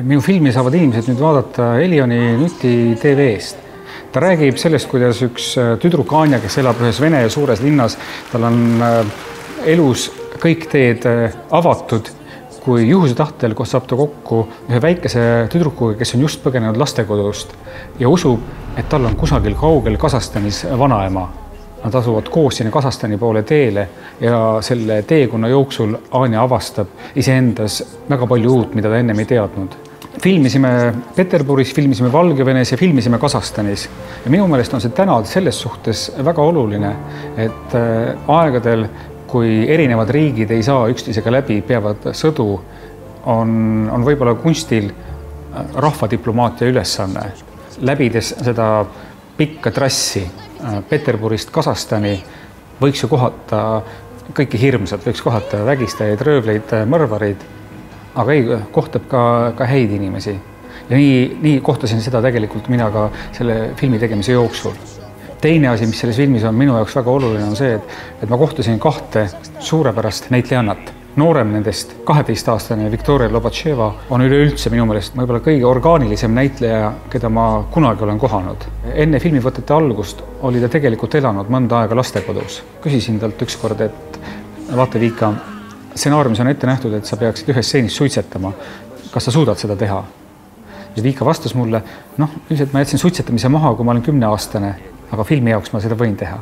Minu filmi saavad inimesed nüüd vaadata Elioni Nuti TV-st. Ta räägib sellest, kuidas üks tüdruk Anja, kes elab ühes Vene suures linnas, tal on elus kõik teed avatud, kui juhuse tahtel saab ta kokku ühe väikese tüdrukuga, kes on just põgenenud lastekodust ja usub, et tal on kusagil kaugel Kasahstanis vanaema. Nad asuvad koos sinna Kasahstani poole teele ja selle teekonna jooksul Anja avastab iseendas väga palju uut, mida ta ennem ei teadnud. Filmisime Peterburis, filmisime Valgevenes ja filmisime Kasahstanis. Ja minu meelest on see täna selles suhtes väga oluline, et aegadel, kui erinevad riigid ei saa üksteisega läbi, peavad sõdu, on võib-olla kunstil rahvadiplomaatia ülesanne. Läbides seda pikka trassi Peterburist Kasahstani võiks ju kohata kõiki hirmsad, võiks kohata vägistajaid, röövleid, mõrvareid, aga ei, kohtab ka häid inimesi. Ja nii kohtasin seda tegelikult mina ka selle filmi tegemise jooksul. Teine asi, mis selles filmis on minu jaoks väga oluline, on see, et ma kohtasin kahte suurepärast näitlejannat. Noorem nendest, 12-aastane Viktoria Lobatševa on üleüldse minu meelest võib-olla kõige orgaanilisem näitleja, keda ma kunagi olen kohanud. Enne filmivõtete algust oli ta tegelikult elanud mõnda aega lastekodus. Küsisin talt ükskord, et vaata Viika, stsenaariumis on ette nähtud, et sa peaksid ühes stseenis suitsetama. Kas sa suudad seda teha? Ja Viika vastas mulle, ilmselt ma jätsin suitsetamise maha, kui ma olen 10-aastane, aga filmi jaoks ma seda võin teha.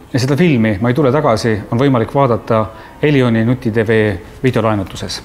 Ja seda filmi Ma ei tule tagasi on võimalik vaadata Elioni Nuti TV videolaenutuses.